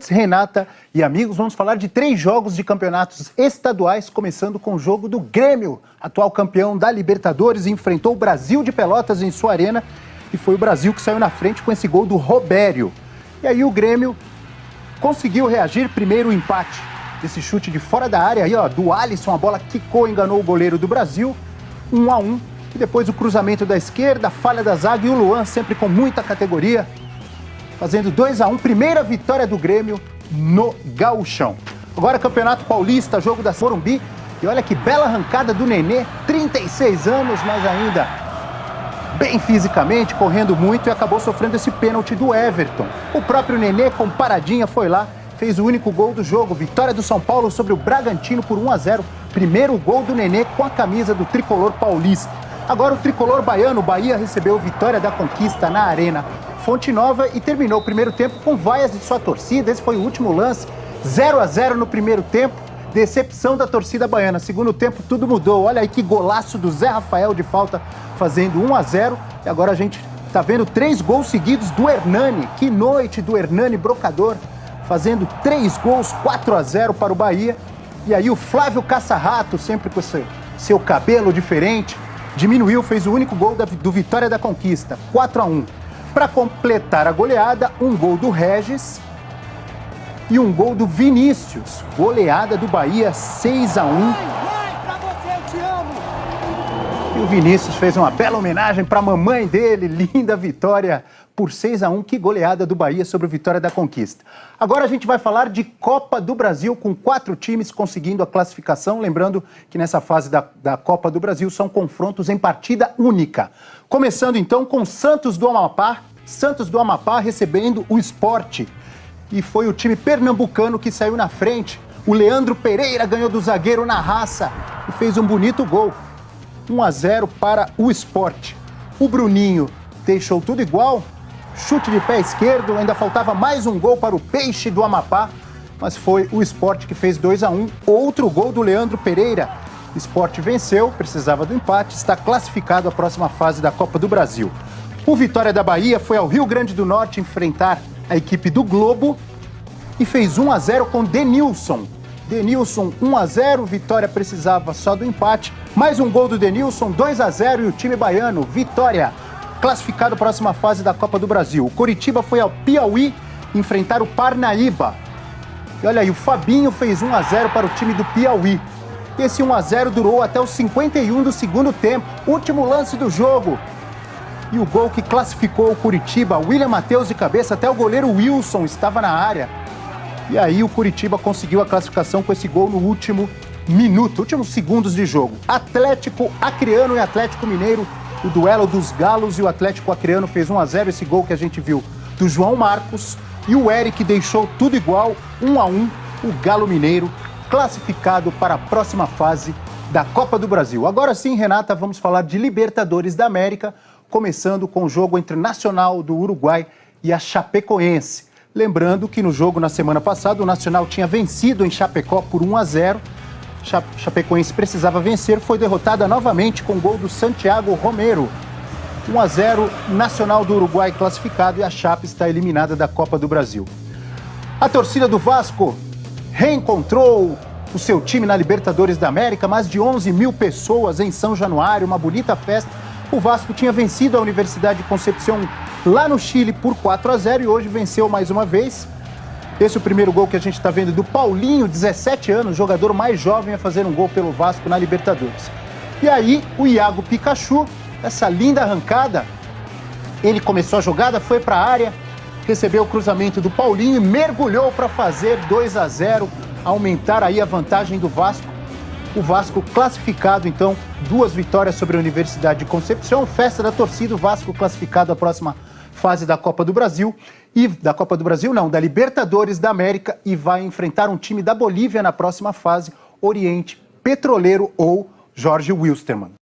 Renata e amigos, vamos falar de 3 jogos de campeonatos estaduais, começando com o jogo do Grêmio, atual campeão da Libertadores, enfrentou o Brasil de Pelotas em sua arena e foi o Brasil que saiu na frente com esse gol do Robério. E aí o Grêmio conseguiu reagir, primeiro o empate desse chute de fora da área, aí ó, do Alisson, a bola quicou, enganou o goleiro do Brasil, 1-1, e depois o cruzamento da esquerda, falha da zaga e o Luan sempre com muita categoria, fazendo 2-1, primeira vitória do Grêmio no Gauchão. Agora Campeonato Paulista, jogo da Morumbi, e olha que bela arrancada do Nenê, 36 anos, mas ainda bem fisicamente, correndo muito e acabou sofrendo esse pênalti do Everton. O próprio Nenê, com paradinha, foi lá, fez o único gol do jogo, vitória do São Paulo sobre o Bragantino por 1-0, primeiro gol do Nenê com a camisa do tricolor paulista. Agora o tricolor baiano, o Bahia, recebeu vitória da Conquista na Arena Fonte Nova e terminou o primeiro tempo com vaias de sua torcida. Esse foi o último lance, 0-0 no primeiro tempo, decepção da torcida baiana. Segundo tempo tudo mudou, olha aí que golaço do Zé Rafael de falta, fazendo 1-0. E agora a gente tá vendo 3 gols seguidos do Hernani, que noite do Hernani Brocador, fazendo 3 gols, 4-0 para o Bahia. E aí o Flávio Caça-Rato, sempre com seu cabelo diferente, diminuiu, fez o único gol do Vitória da Conquista, 4-1. Para completar a goleada, um gol do Regis e um gol do Vinícius. Goleada do Bahia, 6-1. E o Vinícius fez uma bela homenagem para a mamãe dele, linda vitória por 6-1. Que goleada do Bahia sobre o Vitória da Conquista. Agora a gente vai falar de Copa do Brasil, com 4 times conseguindo a classificação. Lembrando que nessa fase da Copa do Brasil são confrontos em partida única. Começando então com Santos do Amapá. Santos do Amapá recebendo o Sport. E foi o time pernambucano que saiu na frente. O Leandro Pereira ganhou do zagueiro na raça e fez um bonito gol. 1-0 para o Sport. O Bruninho deixou tudo igual. Chute de pé esquerdo, ainda faltava mais um gol para o Peixe do Amapá, mas foi o Sport que fez 2-1. Outro gol do Leandro Pereira. O Sport venceu, precisava do empate, está classificado à próxima fase da Copa do Brasil. O Vitória da Bahia foi ao Rio Grande do Norte enfrentar a equipe do Globo e fez 1-0 com Denilson. Denilson 1-0, Vitória precisava só do empate. Mais um gol do Denilson, 2-0 e o time baiano, Vitória, classificado à próxima fase da Copa do Brasil. O Coritiba foi ao Piauí enfrentar o Parnaíba. E olha aí, o Fabinho fez 1-0 para o time do Piauí. Esse 1-0 durou até os 51 do segundo tempo. Último lance do jogo. E o gol que classificou o Coritiba, William Matheus de cabeça, até o goleiro Wilson estava na área. E aí o Coritiba conseguiu a classificação com esse gol no último minuto, últimos segundos de jogo. Atlético Acreano e Atlético Mineiro, o duelo dos galos, e o Atlético Acreano fez 1-0, esse gol que a gente viu do João Marcos. E o Eric deixou tudo igual, 1-1, o Galo Mineiro classificado para a próxima fase da Copa do Brasil. Agora sim, Renata, vamos falar de Libertadores da América, começando com o jogo entre Nacional do Uruguai e a Chapecoense. Lembrando que no jogo na semana passada o Nacional tinha vencido em Chapecó por 1-0. Chapecoense precisava vencer, foi derrotada novamente com o gol do Santiago Romero. 1-0, Nacional do Uruguai classificado e a Chape está eliminada da Copa do Brasil. A torcida do Vasco reencontrou o seu time na Libertadores da América, mais de 11 mil pessoas em São Januário, uma bonita festa. O Vasco tinha vencido a Universidade de Concepción lá no Chile por 4-0 e hoje venceu mais uma vez. Esse é o primeiro gol que a gente está vendo do Paulinho, 17 anos, jogador mais jovem a fazer um gol pelo Vasco na Libertadores. E aí o Iago Pikachu, essa linda arrancada, ele começou a jogada, foi para a área, recebeu o cruzamento do Paulinho e mergulhou para fazer 2-0, aumentar aí a vantagem do Vasco. O Vasco classificado, então, 2 vitórias sobre a Universidade de Concepción, festa da torcida, o Vasco classificado à próxima fase da Copa do Brasil, e da Copa do Brasil não, da Libertadores da América, e vai enfrentar um time da Bolívia na próxima fase, Oriente Petroleiro ou Jorge Wilstermann.